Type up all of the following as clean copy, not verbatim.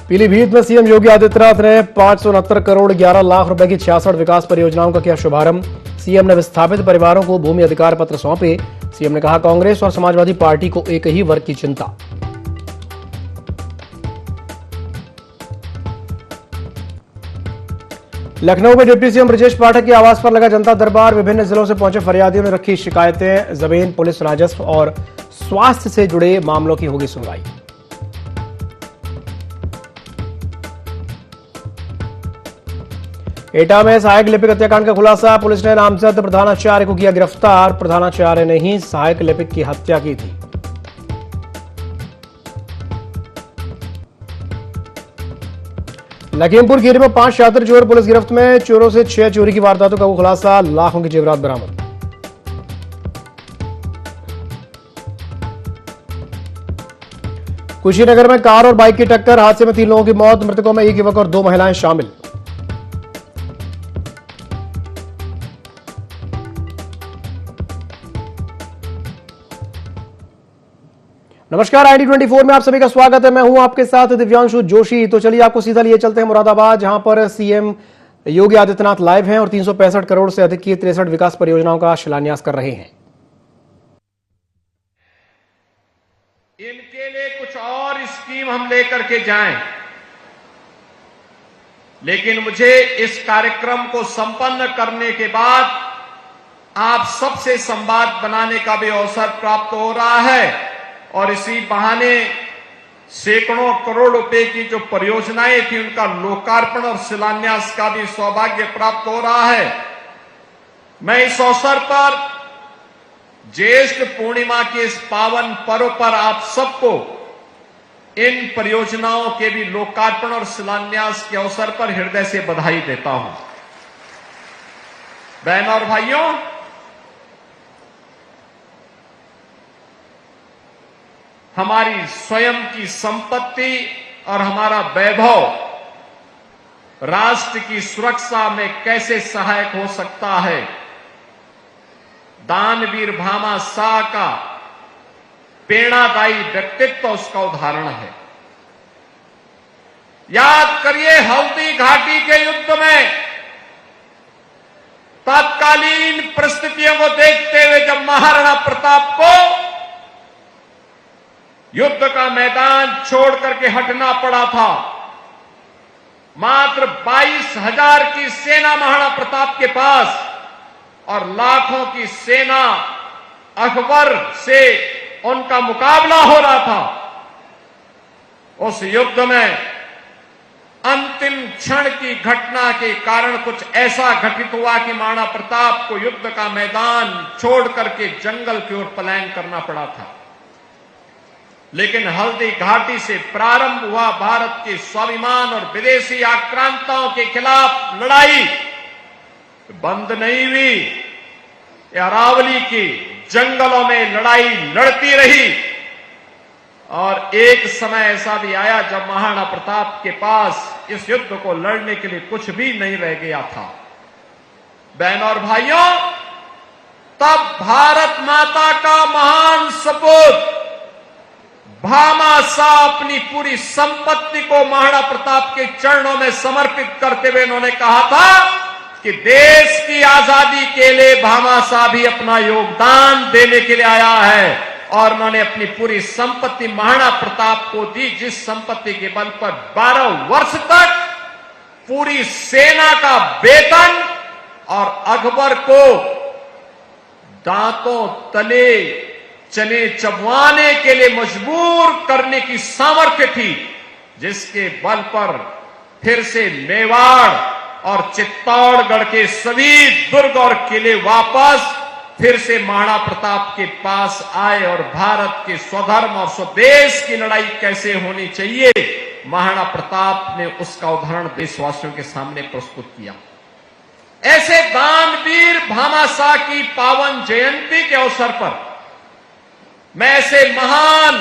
पीलीभीत में सीएम योगी आदित्यनाथ ने 569 करोड़ 11 लाख रुपए की 66 विकास परियोजनाओं का किया शुभारंभ। सीएम ने विस्थापित परिवारों को भूमि अधिकार पत्र सौंपे। सीएम ने कहा, कांग्रेस और समाजवादी पार्टी को एक ही वर्ग की चिंता। लखनऊ में डिप्टी सीएम ब्रजेश पाठक के आवास पर लगा जनता दरबार। विभिन्न जिलों से पहुंचे फरियादियों ने रखी शिकायतें। जमीन, पुलिस, राजस्व और स्वास्थ्य से जुड़े मामलों की होगी सुनवाई। एटा में सहायक लिपिक हत्याकांड का खुलासा। पुलिस ने नामजद प्रधानाचार्य को किया गिरफ्तार। प्रधानाचार्य ने ही सहायक लिपिक की हत्या की थी। लखीमपुर खीरी में 5 शातिर चोर पुलिस गिरफ्त में। चोरों से 6 चोरी की वारदातों का खुलासा। लाखों की जेवरात बरामद। कुशीनगर में कार और बाइक की टक्कर। हादसे में 3 लोगों की मौत। मृतकों में 1 युवक और 2 महिलाएं शामिल। नमस्कार, ID24 में आप सभी का स्वागत है। मैं हूं आपके साथ दिव्यांशु जोशी। तो चलिए आपको सीधा लिए चलते हैं मुरादाबाद, जहां पर सीएम योगी आदित्यनाथ लाइव हैं और 365 करोड़ से अधिक की 63 विकास परियोजनाओं का शिलान्यास कर रहे हैं। इनके लिए कुछ और स्कीम हम लेकर के जाएं, लेकिन मुझे इस कार्यक्रम को संपन्न करने के बाद आप सबसे संवाद बनाने का भी अवसर प्राप्त हो रहा है और इसी बहाने सैकड़ों करोड़ रुपए की जो परियोजनाएं थी उनका लोकार्पण और शिलान्यास का भी सौभाग्य प्राप्त हो रहा है। मैं इस अवसर पर ज्येष्ठ पूर्णिमा के इस पावन पर्व पर आप सबको इन परियोजनाओं के भी लोकार्पण और शिलान्यास के अवसर पर हृदय से बधाई देता हूं। बहनों और भाइयों, हमारी स्वयं की संपत्ति और हमारा वैभव राष्ट्र की सुरक्षा में कैसे सहायक हो सकता है, दानवीर भामा शाह का प्रेरणादायी व्यक्तित्व उसका उदाहरण है। याद करिए, हल्दी घाटी के युद्ध में तत्कालीन परिस्थितियों को देखते हुए जब महाराणा प्रताप को युद्ध का मैदान छोड़ करके हटना पड़ा था, मात्र 22,000 की सेना महाराणा प्रताप के पास और लाखों की सेना अकबर से उनका मुकाबला हो रहा था। उस युद्ध में अंतिम क्षण की घटना के कारण कुछ ऐसा घटित हुआ कि महाराणा प्रताप को युद्ध का मैदान छोड़ करके जंगल की ओर पलायन करना पड़ा था। लेकिन हल्दी घाटी से प्रारंभ हुआ भारत के स्वाभिमान और विदेशी आक्रांताओं के खिलाफ लड़ाई बंद नहीं हुई। अरावली की जंगलों में लड़ाई लड़ती रही और एक समय ऐसा भी आया जब महाराणा प्रताप के पास इस युद्ध को लड़ने के लिए कुछ भी नहीं रह गया था। बहनों और भाइयों, तब भारत माता का महान सपूत भामा शाह अपनी पूरी संपत्ति को महाराणा प्रताप के चरणों में समर्पित करते हुए उन्होंने कहा था कि देश की आजादी के लिए भामा शाह भी अपना योगदान देने के लिए आया है और उन्होंने अपनी पूरी संपत्ति महाराणा प्रताप को दी, जिस संपत्ति के बल पर 12 वर्ष तक पूरी सेना का वेतन और अकबर को दांतों तले चने चबवाने के लिए मजबूर करने की सामर्थ्य थी, जिसके बल पर फिर से मेवाड़ और चित्तौड़गढ़ के सभी दुर्ग और किले वापस फिर से महाराणा प्रताप के पास आए और भारत के स्वधर्म और स्वदेश की लड़ाई कैसे होनी चाहिए, महाराणा प्रताप ने उसका उदाहरण देशवासियों के सामने प्रस्तुत किया। ऐसे दानवीर भामा शाह की पावन जयंती के अवसर पर मैं ऐसे महान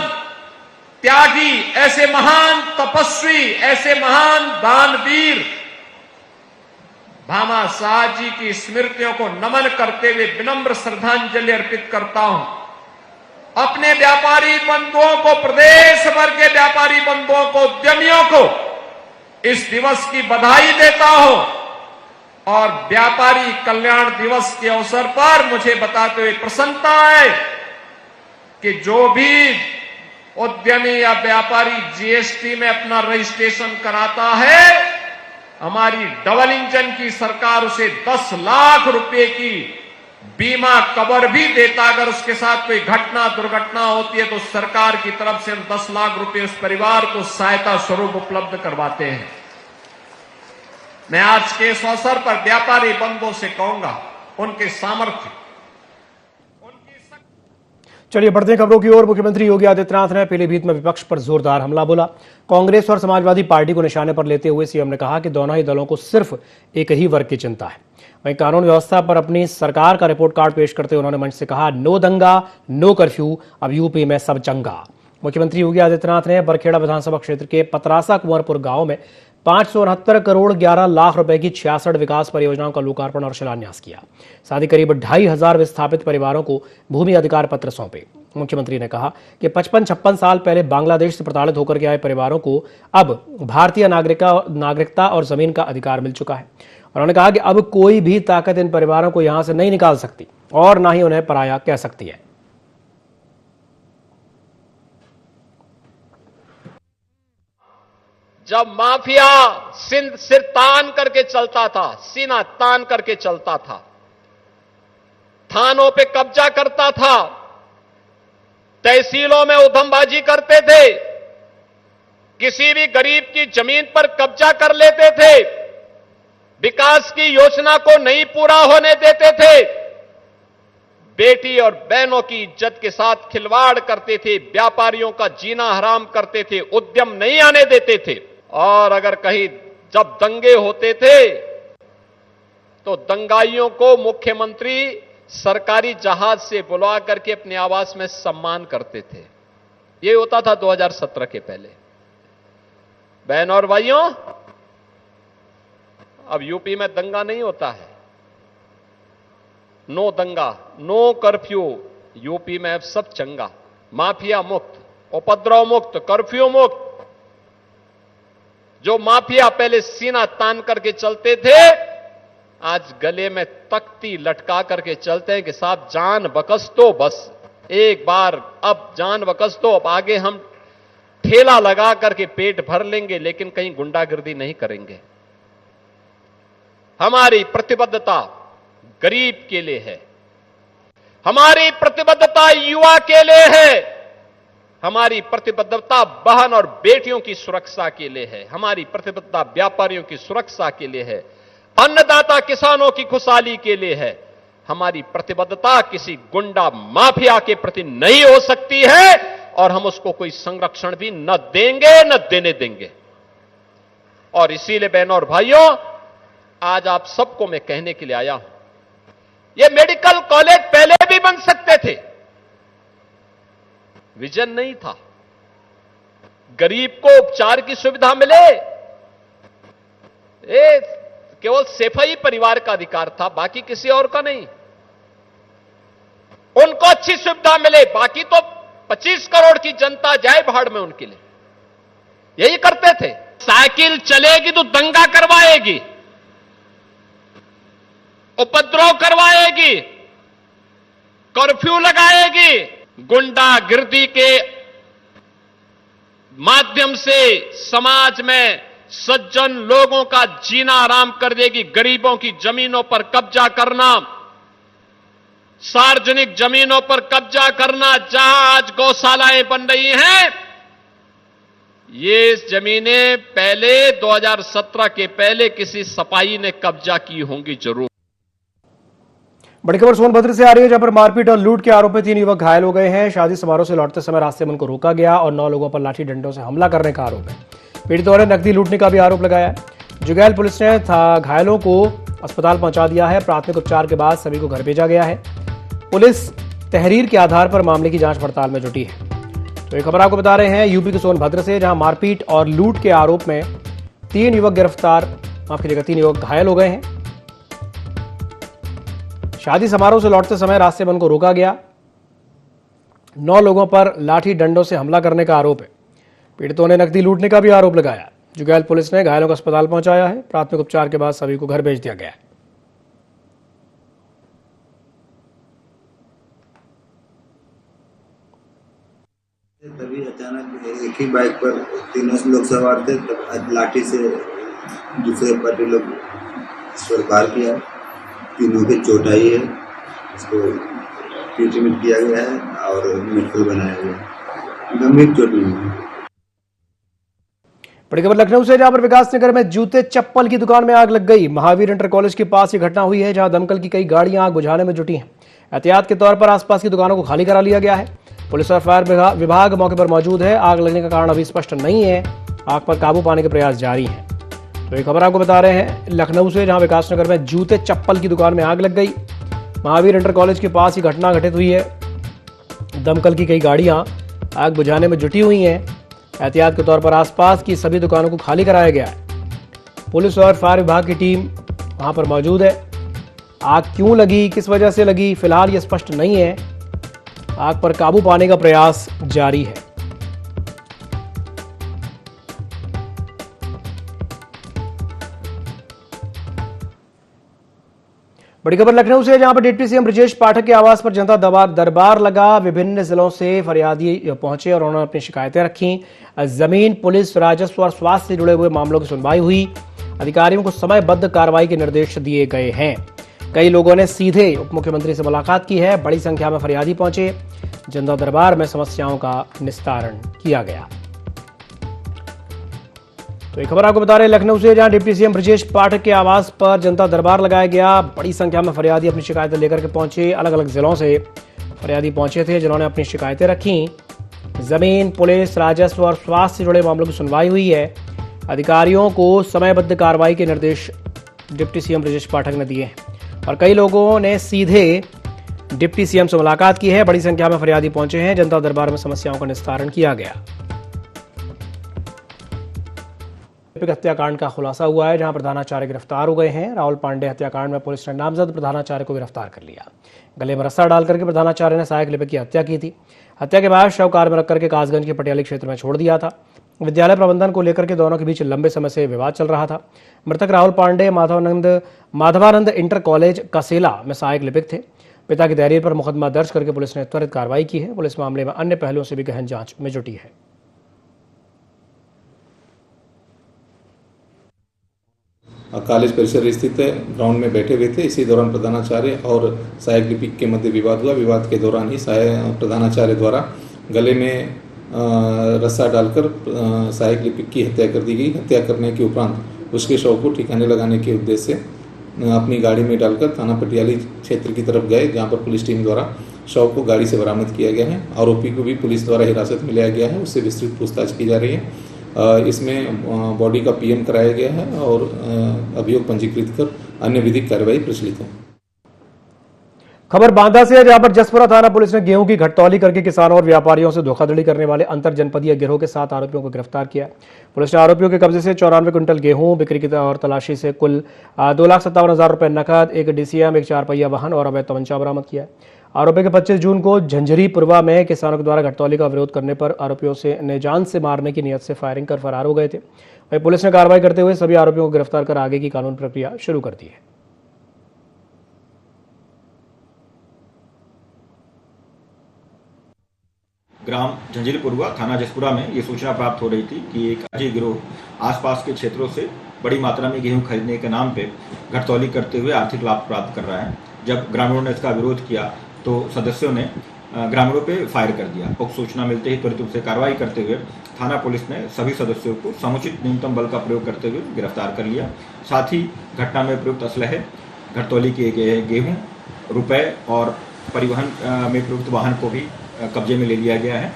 त्यागी, ऐसे महान तपस्वी, ऐसे महान दानवीर भामा शाह जी की स्मृतियों को नमन करते हुए विनम्र श्रद्धांजलि अर्पित करता हूं। अपने व्यापारी बंधुओं को, प्रदेश भर के व्यापारी बंधुओं को, उद्यमियों को इस दिवस की बधाई देता हूं और व्यापारी कल्याण दिवस के अवसर पर मुझे बताते हुए प्रसन्नता है कि जो भी उद्यमी या व्यापारी जीएसटी में अपना रजिस्ट्रेशन कराता है, हमारी डबल इंजन की सरकार उसे 10 लाख रुपए की बीमा कवर भी देता। अगर उसके साथ कोई घटना दुर्घटना होती है तो सरकार की तरफ से हम 10 लाख रुपए उस परिवार को सहायता स्वरूप उपलब्ध करवाते हैं। मैं आज के इस अवसर पर व्यापारी बंधुओं से कहूंगा, उनके सामर्थ्य, चलिए बढ़ते हैं खबरों की ओर। मुख्यमंत्री योगी आदित्यनाथ ने पीलीभीत में विपक्ष पर जोरदार हमला बोला। कांग्रेस और समाजवादी पार्टी को निशाने पर लेते हुए सीएम ने कहा कि दोनों ही दलों को सिर्फ एक ही वर्ग की चिंता है। वहीं कानून व्यवस्था पर अपनी सरकार का रिपोर्ट कार्ड पेश करते हुए उन्होंने मंच से कहा, नो दंगा नो कर्फ्यू, अब यूपी में सब चंगा। मुख्यमंत्री योगी आदित्यनाथ ने बरखेड़ा विधानसभा क्षेत्र के पतरासा कुंवरपुर गांव में 569 करोड़ 11 लाख रुपए की 66 विकास परियोजनाओं का लोकार्पण और शिलान्यास किया। साथ ही करीब 2500 विस्थापित परिवारों को भूमि अधिकार पत्र सौंपे। मुख्यमंत्री ने कहा कि 55-56 साल पहले बांग्लादेश से प्रताड़ित होकर के आए परिवारों को अब भारतीय नागरिकता और जमीन का अधिकार मिल चुका है। उन्होंने कहा कि अब कोई भी ताकत इन परिवारों को यहां से नहीं निकाल सकती और ना ही उन्हें पराया कह सकती है। जब माफिया सिर तान करके चलता था, सीना तान करके चलता था, थानों पे कब्जा करता था, तहसीलों में उधमबाजी करते थे, किसी भी गरीब की जमीन पर कब्जा कर लेते थे, विकास की योजना को नहीं पूरा होने देते थे, बेटी और बहनों की इज्जत के साथ खिलवाड़ करते थे, व्यापारियों का जीना हराम करते थे, उद्यम नहीं आने देते थे। और अगर कहीं जब दंगे होते थे तो दंगाइयों को मुख्यमंत्री सरकारी जहाज से बुला करके अपने आवास में सम्मान करते थे। यह होता था 2017 के पहले। बहन और भाइयों, अब यूपी में दंगा नहीं होता है। नो दंगा नो कर्फ्यू, यूपी में अब सब चंगा, माफिया मुक्त, उपद्रव मुक्त, कर्फ्यू मुक्त। जो माफिया पहले सीना तान करके चलते थे, आज गले में तख्ती लटका करके चलते हैं कि साहब जान बकस दो, बस एक बार अब जान बकस दो, अब आगे हम ठेला लगा करके पेट भर लेंगे लेकिन कहीं गुंडागिर्दी नहीं करेंगे। हमारी प्रतिबद्धता गरीब के लिए है, हमारी प्रतिबद्धता युवा के लिए है, हमारी प्रतिबद्धता बहन और बेटियों की सुरक्षा के लिए है, हमारी प्रतिबद्धता व्यापारियों की सुरक्षा के लिए है, अन्नदाता किसानों की खुशहाली के लिए है। हमारी प्रतिबद्धता किसी गुंडा माफिया के प्रति नहीं हो सकती है और हम उसको कोई संरक्षण भी न देंगे न देने देंगे। और इसीलिए बहनों और भाइयों, आज आप सबको मैं कहने के लिए आया हूं, ये मेडिकल कॉलेज पहले भी बन सकते थे, विजन नहीं था। गरीब को उपचार की सुविधा मिले, ये केवल सेफई परिवार का अधिकार था, बाकी किसी और का नहीं। उनको अच्छी सुविधा मिले, बाकी तो 25 करोड़ की जनता जाए भाड़ में उनके लिए, यही करते थे। साइकिल चलेगी तो दंगा करवाएगी, उपद्रव करवाएगी, कर्फ्यू लगाएगी, गुंडागिर्दी के माध्यम से समाज में सज्जन लोगों का जीना आराम कर देगी। गरीबों की जमीनों पर कब्जा करना, सार्वजनिक जमीनों पर कब्जा करना, जहां आज गौशालाएं बन रही हैं, ये जमीनें पहले 2017 के पहले किसी सपाई ने कब्जा की होंगी जरूर। बड़ी खबर सोनभद्र से आ रही है, जहां पर मारपीट और लूट के आरोप में 3 युवक घायल हो गए हैं। शादी समारोह से लौटते समय रास्ते में उनको रोका गया और 9 लोगों पर लाठी डंडों से हमला करने का आरोप है। पीड़ितों ने नकदी लूटने का भी आरोप लगाया है। जुगैल पुलिस ने घायलों को अस्पताल पहुंचा दिया है। प्राथमिक उपचार के बाद सभी को घर भेजा गया है। पुलिस तहरीर के आधार पर मामले की जांच पड़ताल में जुटी है। तो ये खबर आपको बता रहे हैं यूपी के सोनभद्र से, जहां मारपीट और लूट के आरोप में 3 युवक घायल हो गए हैं। शादी समारोह से लौटते समय रास्ते में उनको रोका गया। 9 लोगों पर लाठी डंडों से हमला करने का आरोप है। पीड़ितों ने नकदी लूटने का भी आरोप लगाया। जुगैल पुलिस ने घायलों को अस्पताल पहुंचाया है। प्राथमिक उपचार के बाद सभी को घर भेज दिया गया है। तभी अचानक एक ही बाइक पर तीनों लोग सवार थे, तब लाठी से दूसरे पार्टी लोग इस पर वार किया। तीनों की चोट आई है, इसको ट्रीटमेंट किया गया है और मेडिकल बनाया गया है। गंभीर चोट नहीं है। बड़ी खबर लखनऊ से, जहां पर विकास नगर में जूते चप्पल की दुकान में आग लग गई। महावीर इंटर कॉलेज के पास ये घटना हुई है, जहां दमकल की कई गाड़ियां आग बुझाने में जुटी हैं। एहतियात के तौर पर आसपास की दुकानों को खाली करा लिया गया है। पुलिस और फायर विभाग मौके पर मौजूद है। आग लगने का कारण अभी स्पष्ट नहीं है। आग पर काबू पाने के प्रयास जारी हैं। तो ये खबर आपको बता रहे हैं लखनऊ से, जहां विकास नगर में जूते चप्पल की दुकान में आग लग गई। महावीर इंटर कॉलेज के पास ही घटना घटित हुई है। दमकल की कई गाड़ियां आग बुझाने में जुटी हुई हैं। एहतियात के तौर पर आसपास की सभी दुकानों को खाली कराया गया है। पुलिस और फायर विभाग की टीम वहां पर मौजूद है। आग क्यों लगी, किस वजह से लगी, फिलहाल ये स्पष्ट नहीं है। आग पर काबू पाने का प्रयास जारी है। बड़ी खबर लखनऊ से, जहां पर डिप्टी सीएम ब्रजेश पाठक के आवास पर जनता दरबार लगा। विभिन्न जिलों से फरियादी पहुंचे और उन्होंने अपनी शिकायतें रखी। जमीन, पुलिस, राजस्व और स्वास्थ्य से जुड़े हुए मामलों की सुनवाई हुई। अधिकारियों को समयबद्ध कार्रवाई के निर्देश दिए गए हैं। कई लोगों ने सीधे उप मुख्यमंत्री से मुलाकात की है। बड़ी संख्या में फरियादी पहुंचे। जनता दरबार में समस्याओं का निस्तारण किया गया। तो एक खबर आपको बता रहे हैं लखनऊ से, जहां डिप्टी सीएम ब्रजेश पाठक के आवास पर जनता दरबार लगाया गया। बड़ी संख्या में फरियादी अपनी शिकायतें लेकर के पहुंचे। अलग अलग जिलों से फरियादी पहुंचे थे, जिन्होंने अपनी शिकायतें रखी। जमीन, पुलिस, राजस्व और स्वास्थ्य से जुड़े मामलों की सुनवाई हुई है। अधिकारियों को समयबद्ध कार्रवाई के निर्देश डिप्टी सीएम ब्रजेश पाठक ने दिए हैं और कई लोगों ने सीधे डिप्टी सीएम से मुलाकात की है। बड़ी संख्या में फरियादी पहुंचे हैं। जनता दरबार में समस्याओं का निस्तारण किया गया। हत्याकांड का खुलासा हुआ है, जहां प्रधानाचार्य गिरफ्तार हो गए हैं। राहुल पांडे हत्याकांड में पुलिस ने नामजद प्रधानाचार्य को गिरफ्तार कर लिया। गले में रस्सा डालकर के प्रधानाचार्य ने सहायक लिपिक की हत्या की थी। हत्या के बाद शव कार में रखकर के कासगंज के पटियाली क्षेत्र में छोड़ दिया था। विद्यालय प्रबंधन को लेकर के दोनों के बीच लंबे समय से विवाद चल रहा था। मृतक राहुल पांडे माधवानंद इंटर कॉलेज कसेला में सहायक लिपिक थे। पिता की तहरीर पर मुकदमा दर्ज करके पुलिस ने त्वरित कार्रवाई की है। पुलिस मामले में अन्य पहलुओं से भी गहन जांच में जुटी है। कॉलेज परिसर स्थित ग्राउंड में बैठे हुए थे। इसी दौरान प्रधानाचार्य और सहायक लिपिक के मध्य विवाद हुआ। विवाद के दौरान ही प्रधानाचार्य द्वारा गले में रस्सा डालकर सहायक लिपिक की हत्या कर दी गई। हत्या करने के उपरांत उसके शव को ठिकाने लगाने के उद्देश्य से अपनी गाड़ी में डालकर थाना पटियाली क्षेत्र की तरफ गए, जहां पर पुलिस टीम द्वारा शव को गाड़ी से बरामद किया गया है। आरोपी को भी पुलिस द्वारा हिरासत में लिया गया है। उससे विस्तृत पूछताछ की जा रही है। इसमें बॉडी का पीएम कराया गया है और अभियोग पंजीकृत कर अन्य विधिक कार्रवाई प्रचलित है। खबर बांदा से है, जहां पर जसपुरा थाना पुलिस ने गेहूं की घटतौली करके किसानों और व्यापारियों से धोखाधड़ी करने वाले अंतर जनपदीय गिरोह के 7 आरोपियों को गिरफ्तार किया। पुलिस ने आरोपियों के कब्जे से 94 क्विंटल गेहूं, बिक्री की और तलाशी से कुल 2,57,000 रुपए नकद, एक डीसीएम, एक 4 पहिया वाहन और अवैध तमंचा बरामद किया। आरोपी के 25 जून को झंझरी पुरवा में किसानों के द्वारा घटतौली का विरोध करने पर आरोपियों ने जान से मारने की नियत से फायरिंग कर फरार हो गए थे। वहीं पुलिस ने कार्रवाई करते हुए सभी आरोपियों को गिरफ्तार कर आगे की कानून प्रक्रिया शुरू कर दी है। ग्राम झंझरीपुरवा, थाना जसपुरा में ये सूचना प्राप्त हो रही थी कि एक अजय गिरोह आसपास के क्षेत्रों से बड़ी मात्रा में गेहूं खरीदने के नाम पे घटतौली करते हुए आर्थिक लाभ प्राप्त कर रहा है। जब ग्रामीणों ने इसका विरोध किया तो सदस्यों ने ग्रामीणों पे फायर कर दिया। पुख्त सूचना मिलते ही त्वरित रूप से कार्रवाई करते हुए थाना पुलिस ने सभी सदस्यों को समुचित न्यूनतम बल का प्रयोग करते हुए गिरफ्तार कर लिया। साथ ही घटना में प्रयुक्त असलहे, घटतौली किए गए गेहूं, रुपए और परिवहन में प्रयुक्त वाहन को भी कब्जे में ले लिया गया है।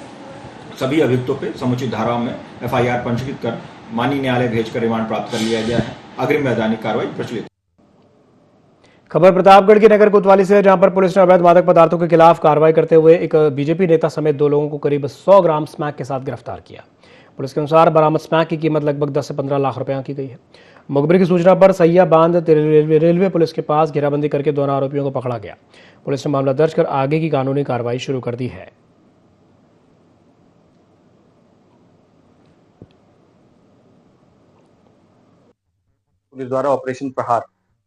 सभी अभियुक्तों पे समुचित धाराओं में एफआईआर पंजीकृत कर माननीय न्यायालय भेजकर रिमांड प्राप्त कर लिया गया है। अग्रिम वैधानिक कार्रवाई प्रचलित। खबर प्रतापगढ़ के नगर कोतवाली से है, जहां पर पुलिस ने अवैध मादक पदार्थों के खिलाफ कार्रवाई करते हुए एक बीजेपी नेता समेत 2 लोगों को करीब 100 ग्राम स्मैक के साथ गिरफ्तार किया। पुलिस के अनुसार बरामद स्मैक की कीमत लगभग 10 से 15 लाख रुपए की गई है। मुखबिर की सूचना पर सैया बांध रेलवे पुलिस के पास घेराबंदी करके दोनों आरोपियों को पकड़ा गया। पुलिस ने मामला दर्ज कर आगे की कानूनी कार्रवाई शुरू कर दी है। पुलिस द्वारा ऑपरेशन प्रहार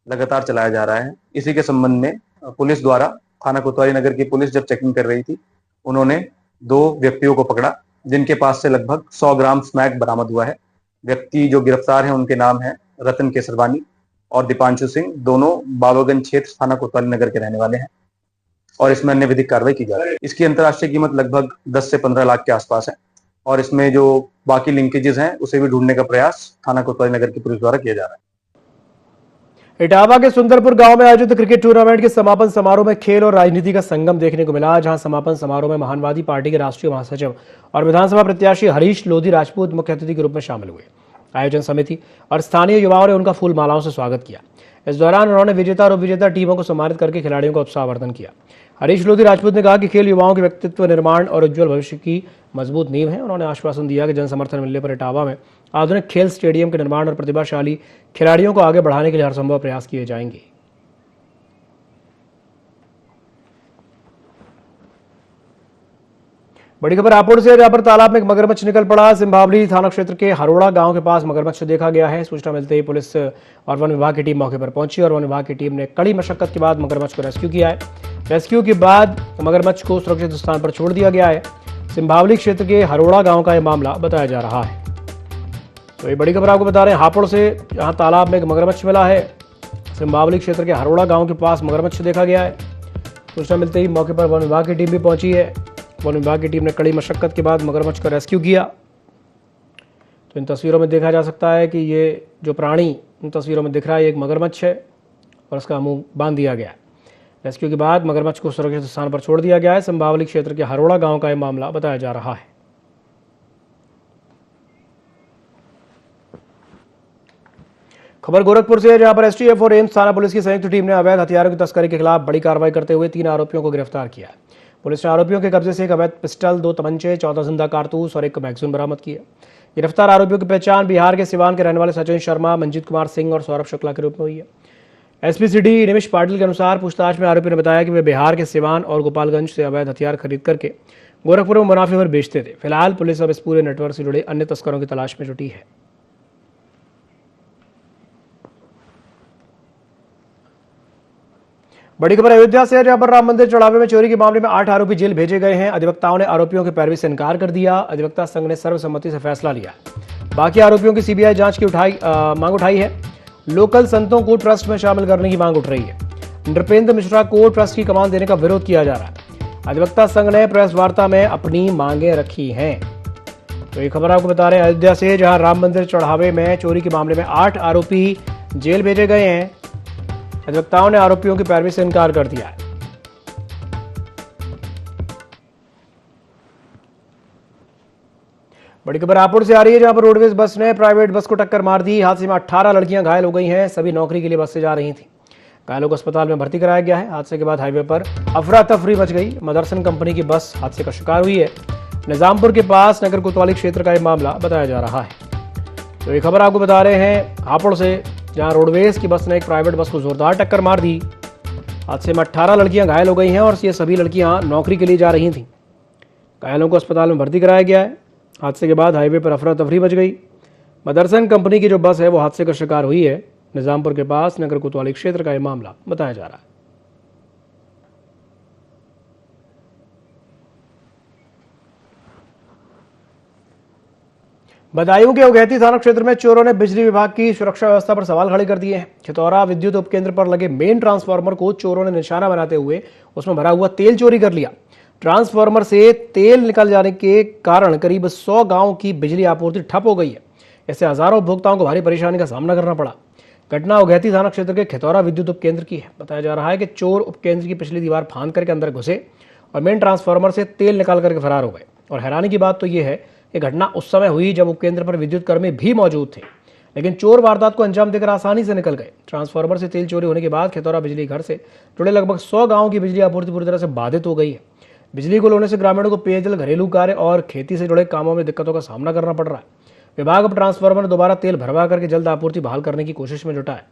लगातार चलाया जा रहा है। इसी के संबंध में पुलिस द्वारा थाना कोतवाली नगर की पुलिस जब चेकिंग कर रही थी, उन्होंने 2 व्यक्तियों को पकड़ा जिनके पास से लगभग 100 ग्राम स्मैक बरामद हुआ है। व्यक्ति जो गिरफ्तार हैं उनके नाम है रतन केसरवानी और दीपांशु सिंह, दोनों बाबागंज क्षेत्र थाना कोतवाली नगर के रहने वाले हैं और इसमें अन्य विधिक कार्रवाई की जा रही है। इसकी अंतर्राष्ट्रीय कीमत लगभग 10 से 15 लाख के आसपास है और इसमें जो बाकी लिंकेजेस हैं उसे भी ढूंढने का प्रयास थाना कोतवाली नगर की पुलिस द्वारा किया जा रहा है। इटावा के सुंदरपुर गांव में आयोजित क्रिकेट टूर्नामेंट के समापन समारोह में खेल और राजनीति का संगम देखने को मिला, जहां समापन समारोह में महानवादी पार्टी के राष्ट्रीय महासचिव और विधानसभा प्रत्याशी हरीश लोधी राजपूत मुख्य अतिथि के रूप में शामिल हुए। आयोजन समिति और स्थानीय युवाओं ने उनका फूल मालाओं से स्वागत किया। इस दौरान उन्होंने विजेता और उपविजेता टीमों को सम्मानित करके खिलाड़ियों का उत्साहवर्धन किया। हरीश लोधी राजपूत ने कहा कि खेल युवाओं के व्यक्तित्व निर्माण और उज्जवल भविष्य की मजबूत नींव है। उन्होंने आश्वासन दिया कि जन समर्थन मिलने पर इटावा में आधुनिक खेल स्टेडियम के निर्माण और प्रतिभाशाली खिलाड़ियों को आगे बढ़ाने के लिए हर संभव प्रयास किए जाएंगे। बड़ी खबर रायपुर से, जहां पर तालाब में एक मगरमच्छ निकल पड़ा। सिंभावली थाना क्षेत्र के हरोड़ा गांव के पास मगरमच्छ देखा गया है। सूचना मिलते ही पुलिस और वन विभाग की टीम मौके पर पहुंची और वन विभाग की टीम ने कड़ी मशक्कत के बाद मगरमच्छ को रेस्क्यू किया है। रेस्क्यू के बाद मगरमच्छ को सुरक्षित स्थान पर छोड़ दिया गया है। सिंभावली क्षेत्र के हरोड़ा गांव का यह मामला बताया जा रहा है। तो ये बड़ी खबर आपको बता रहे हैं हापुड़ से, जहां तालाब में एक मगरमच्छ मिला है। सिंभावली क्षेत्र के हरोड़ा गांव के पास मगरमच्छ देखा गया है। सूचना मिलते ही मौके पर वन विभाग की टीम भी पहुंची है। वन विभाग की टीम ने कड़ी मशक्कत के बाद मगरमच्छ को रेस्क्यू किया। तो इन तस्वीरों में देखा जा सकता है कि ये जो प्राणी इन तस्वीरों में दिख रहा है, एक मगरमच्छ है और उसका मुंह बांध दिया गया है। रेस्क्यू के बाद मगरमच्छ को सुरक्षित स्थान पर छोड़ दिया गया है। सिंभावली क्षेत्र के हरोड़ा गांव का यह मामला बताया जा रहा है। खबर गोरखपुर से है, जहां पर एसटीएफ और एम्स थाना पुलिस की संयुक्त टीम ने अवैध हथियारों की तस्करी के खिलाफ बड़ी कार्रवाई करते हुए 3 आरोपियों को गिरफ्तार किया है। पुलिस ने आरोपियों के कब्जे से एक अवैध पिस्टल, 2 तमंचे, 14 जिंदा कारतूस और 1 मैगजीन बरामद किया। गिरफ्तार आरोपियों की पहचान बिहार के सिवान के रहने वाले सचिन शर्मा, मंजीत कुमार सिंह और सौरभ शुक्ला के रूप में हुई है। एसपी सिटी निमिष पाटिल के अनुसार पूछताछ में आरोपी ने बताया कि वे बिहार के सिवान और गोपालगंज से अवैध हथियार खरीद करके गोरखपुर में मुनाफे पर बेचते थे। फिलहाल पुलिस अब इस पूरे नेटवर्क से जुड़े अन्य तस्करों की तलाश में जुटी है। बड़ी खबर अयोध्या से है, जहां पर राम मंदिर चढ़ावे में चोरी के मामले में 8 आरोपी जेल भेजे गए हैं। अधिवक्ताओं ने आरोपियों की पैरवी से इनकार कर दिया। अधिवक्ता संघ ने सर्वसम्मति से फैसला लिया। बाकी आरोपियों की सीबीआई जांच की मांग उठाई है। लोकल संतों को ट्रस्ट में शामिल करने की मांग उठ रही है। नृपेंद्र मिश्रा को ट्रस्ट की कमान देने का विरोध किया जा रहा है। अधिवक्ता संघ ने प्रेस वार्ता में अपनी मांगे रखी हैं। तो ये खबर आपको बता रहे हैं अयोध्या से, जहां राम मंदिर चढ़ावे में चोरी के मामले में 8 आरोपी जेल भेजे गए हैं। अधिवक्ताओं ने आरोपियों की पैरवी से इनकार कर दिया है। बड़ी खबर रायपुर से आ रही है, जहां पर रोडवेज बस ने प्राइवेट बस को टक्कर मार दी। हादसे में 18 लड़कियां घायल हो गई हैं। सभी नौकरी के लिए बस से जा रही थी। घायलों को अस्पताल में भर्ती कराया गया है। हादसे के बाद हाईवे पर अफरा तफरी मच गई। मदरसन कंपनी की बस हादसे का शिकार हुई है। निजामपुर के पास नगर कोतवाली क्षेत्र का यह मामला बताया जा रहा है। तो ये खबर आपको बता रहे हैं हापुड़ से, जहां रोडवेज की बस ने एक प्राइवेट बस को जोरदार टक्कर मार दी। हादसे में 18 लड़कियां घायल हो गई हैं और ये सभी लड़कियां नौकरी के लिए जा रही थीं। घायलों को अस्पताल में भर्ती कराया गया है। हादसे के बाद हाईवे पर अफरा तफरी मच गई। मदरसन कंपनी की जो बस है वो हादसे का शिकार हुई है। निजामपुर के पास नगर कोतवाली क्षेत्र का यह मामला बताया जा रहा है। बदायूं के उगैती थाना क्षेत्र में चोरों ने बिजली विभाग की सुरक्षा व्यवस्था पर सवाल खड़े कर दिए हैं। खितौरा विद्युत उपकेंद्र पर लगे मेन ट्रांसफार्मर को चोरों ने निशाना बनाते हुए उसमें भरा हुआ तेल चोरी कर लिया। ट्रांसफार्मर से तेल निकल जाने के कारण करीब 100 गांवों की बिजली आपूर्ति ठप हो गई है। इससे हजारों उपभोक्ताओं को भारी परेशानी का सामना करना पड़ा। घटना उगैती थाना क्षेत्र के खितौरा विद्युत उपकेंद्र की है। बताया जा रहा है कि चोर उपकेंद्र की पिछली दीवार फांद करके अंदर घुसे और मेन ट्रांसफार्मर से तेल निकाल करके फरार हो गए। और हैरानी की बात तो यह है कि घटना उस समय हुई जब उपकेंद्र पर विद्युत कर्मी भी मौजूद थे, लेकिन चोर वारदात को अंजाम देकर आसानी से निकल गए। ट्रांसफार्मर से तेल चोरी होने के बाद खितौरा बिजली घर से जुड़े लगभग 100 गांवों की बिजली आपूर्ति पूरी तरह से बाधित हो गई है। बिजली गुल होने से ग्रामीणों को पेयजल, घरेलू कार्य और खेती से जुड़े कामों में दिक्कतों का सामना करना पड़ रहा है। विभाग अब ट्रांसफार्मर में दोबारा तेल भरवा करके जल्द आपूर्ति बहाल करने की कोशिश में जुटा है।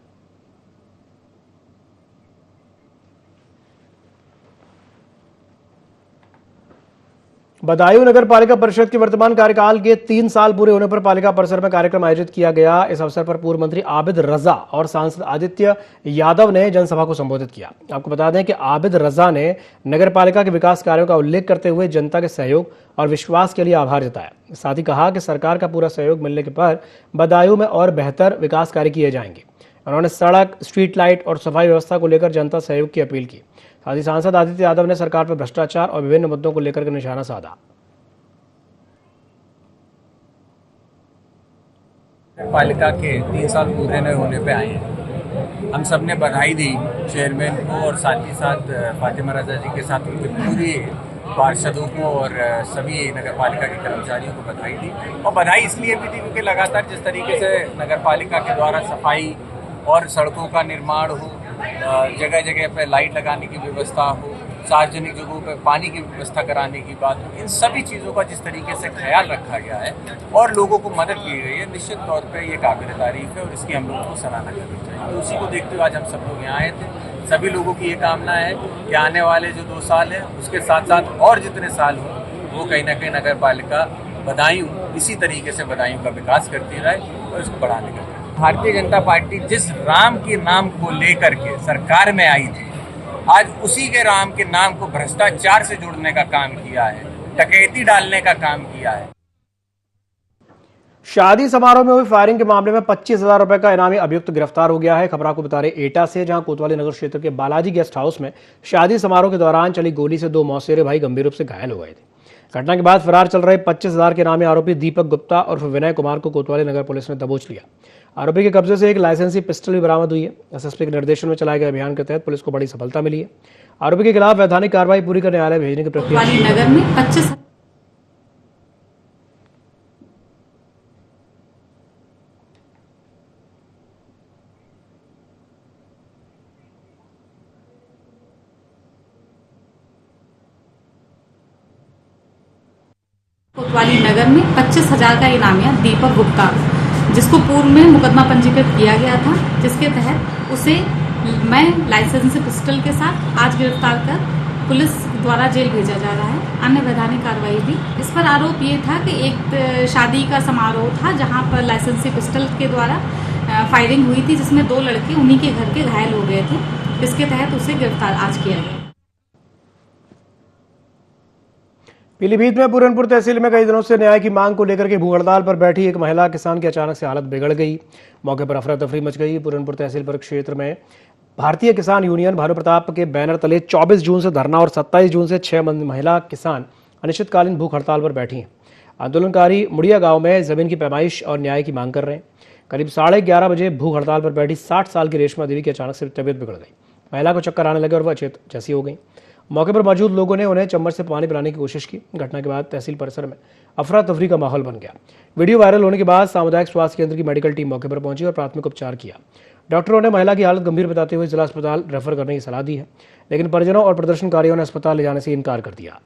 बदायूं नगर पालिका परिषद के वर्तमान कार्यकाल के 3 साल पूरे होने पर पालिका परिसर में कार्यक्रम आयोजित किया गया। इस अवसर पर पूर्व मंत्री आबिद रजा और सांसद आदित्य यादव ने जनसभा को संबोधित किया। आपको बता दें कि आबिद रजा ने नगर पालिका के विकास कार्यों का उल्लेख करते हुए जनता के सहयोग और विश्वास के लिए आभार जताया। साथ ही कहा कि सरकार का पूरा सहयोग मिलने के पर बदायूं में और बेहतर विकास कार्य किए जाएंगे। उन्होंने सड़क, स्ट्रीट लाइट और सफाई व्यवस्था को लेकर जनता सहयोग की अपील की। साथ ही सांसद आदित्य यादव ने सरकार पर भ्रष्टाचार और विभिन्न मुद्दों को लेकर के निशाना साधा। पालिका के 3 साल पूरे होने पे आए हैं। हम सब ने बधाई दी चेयरमैन को और साथ ही साथ फातिमा रजा जी के साथ उनके पूरे पार्षदों को और सभी नगर पालिका के कर्मचारियों को बधाई दी। और बधाई इसलिए भी दी क्योंकि लगातार जिस तरीके से नगर पालिका के द्वारा सफाई और सड़कों का निर्माण हो, जगह जगह पर लाइट लगाने की व्यवस्था हो, सार्वजनिक जगहों पर पानी की व्यवस्था कराने की बात हो, इन सभी चीज़ों का जिस तरीके से ख्याल रखा गया है और लोगों को मदद की गई है, निश्चित तौर पे ये काबिल तारीफ है और इसकी हम लोगों को सराहना करनी चाहिए। तो उसी को देखते हुए आज हम सब लोग यहाँ आए थे। सभी लोगों की ये कामना है कि आने वाले जो 2 साल हैं उसके साथ साथ और जितने साल हों वो कहीं ना कहीं नगर पालिका बदायूं इसी तरीके से बदायूं का विकास करती रहे और इसको बढ़ाने का। भारतीय जनता पार्टी जिस राम के नाम को लेकर के सरकार में आई थी, आज उसी के राम के नाम को भ्रष्टाचार से जोड़ने का काम किया है, डकैती डालने का काम किया है। शादी समारोह में हुई फायरिंग के मामले में 25,000 रुपए का इनामी अभियुक्त गिरफ्तार हो गया है। खबर आपको बता रहे एटा से, जहां कोतवाली नगर क्षेत्र के बालाजी गेस्ट हाउस में शादी समारोह के दौरान चली गोली से 2 मौसेरे भाई गंभीर रूप से घायल हो गए थे। घटना के बाद फरार चल रहे 25,000 के इनामी आरोपी दीपक गुप्ता और विनय कुमार को कोतवाली नगर पुलिस ने दबोच लिया। आरोपी के कब्जे से एक लाइसेंसी पिस्टल भी बरामद हुई है। एसएसपी के निर्देशन में चलाए गए अभियान के तहत पुलिस को बड़ी सफलता मिली है। आरोपी के खिलाफ वैधानिक कार्रवाई पूरी कर न्यायालय भेजने की प्रक्रिया नगर में 25 कोतवाली नगर में 25,000 का इनामिया दीपक गुप्ता, जिसको पूर्व में मुकदमा पंजीकृत किया गया था, जिसके तहत उसे मैं लाइसेंस पिस्टल के साथ आज गिरफ्तार कर पुलिस द्वारा जेल भेजा जा रहा है। अन्य वैधानिक कार्रवाई भी। इस पर आरोप ये था कि एक शादी का समारोह था जहां पर लाइसेंसी पिस्टल के द्वारा फायरिंग हुई थी, जिसमें 2 लड़के उन्हीं के घर के घायल हो गए थे। इसके तहत उसे गिरफ्तार आज किया गया। पीलीभीत में पूरनपुर तहसील में कई दिनों से न्याय की मांग को लेकर के भूख हड़ताल पर बैठी एक महिला किसान की अचानक से हालत बिगड़ गई। मौके पर अफरा तफरी मच गई। पूरनपुर तहसील पर क्षेत्र में भारतीय किसान यूनियन भानु प्रताप के बैनर तले 24 जून से धरना और 27 जून से 6 महिला किसान अनिश्चितकालीन भूख हड़ताल पर बैठी हैं। आंदोलनकारी मुड़िया गांव में जमीन की पैमाइश और न्याय की मांग कर रहे हैं। करीब 11:30 बजे भूख हड़ताल पर बैठी 60 साल की रेशमा देवी की अचानक से तबीयत बिगड़ गई। महिला को चक्कर आने लगे और वह अचेत जैसी हो गई। मौके पर मौजूद लोगों ने उन्हें चम्मच से पानी पिलाने की कोशिश की। घटना के बाद तहसील परिसर में अफरा तफरी का माहौल बन गया। वीडियो वायरल होने के बाद सामुदायिक स्वास्थ्य केंद्र की मेडिकल टीम मौके पर पहुंची और प्राथमिक उपचार किया। डॉक्टरों ने महिला की हालत गंभीर बताते हुए जिला अस्पताल रेफर करने की सलाह दी है, लेकिन परिजनों और प्रदर्शनकारियों ने अस्पताल ले जाने से इनकार कर दिया।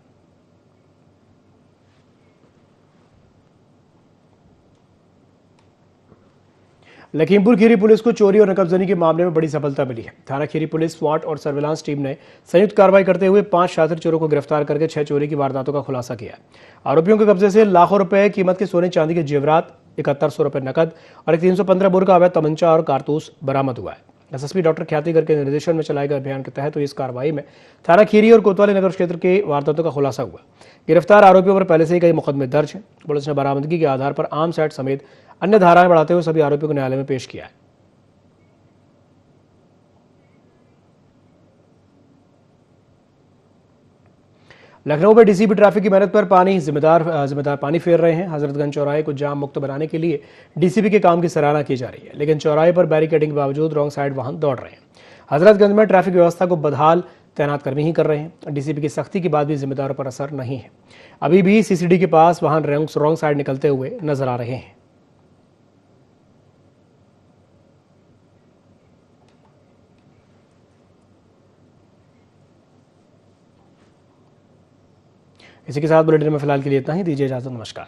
लखीमपुर खीरी पुलिस को चोरी और नकबजनी के मामले में बड़ी सफलता मिली है। थाना खीरी पुलिस, स्वाट और सर्विलांस टीम ने संयुक्त कार्रवाई करते हुए 5 शातिर चोरों को गिरफ्तार करके 6 चोरी की वारदातों का खुलासा किया। आरोपियों के कब्जे से लाखों रुपए कीमत के सोने चांदी के जेवरात, 7100 रुपए नकद और एक 315 बोर का अवैध तमंचा और कारतूस बरामद हुआ है। एसएसपी डॉक्टर ख्यातिगर के निर्देशन में चलाए गए अभियान के तहत हुई इस कार्रवाई में थाना खीरी और कोतवाली नगर क्षेत्र के वारदातों का खुलासा हुआ। गिरफ्तार आरोपियों पर पहले से ही कई मुकदमे दर्ज हैं। पुलिस ने बरामदगी के आधार पर आर्म्स एक्ट समेत अन्य धाराएं बढ़ाते हुए सभी आरोपियों को न्यायालय में पेश किया है। लखनऊ में डीसीपी ट्रैफिक की मेहनत पर जिम्मेदार पानी फेर रहे हैं। हजरतगंज चौराहे को जाम मुक्त बनाने के लिए डीसीपी के काम की सराहना की जा रही है, लेकिन चौराहे पर बैरिकेडिंग के बावजूद रॉन्ग साइड वाहन दौड़ रहे हैं। हजरतगंज में ट्रैफिक व्यवस्था को बदहाल तैनात कर्मी ही कर रहे हैं। डीसीपी की सख्ती के बाद भी जिम्मेदारों पर असर नहीं है। अभी भी सीसीडी के पास वाहन रॉन्ग साइड निकलते हुए नजर आ रहे हैं। इसी के साथ बुलेटिन में फिलहाल के लिए इतना ही। दीजिए इजाजत। नमस्कार।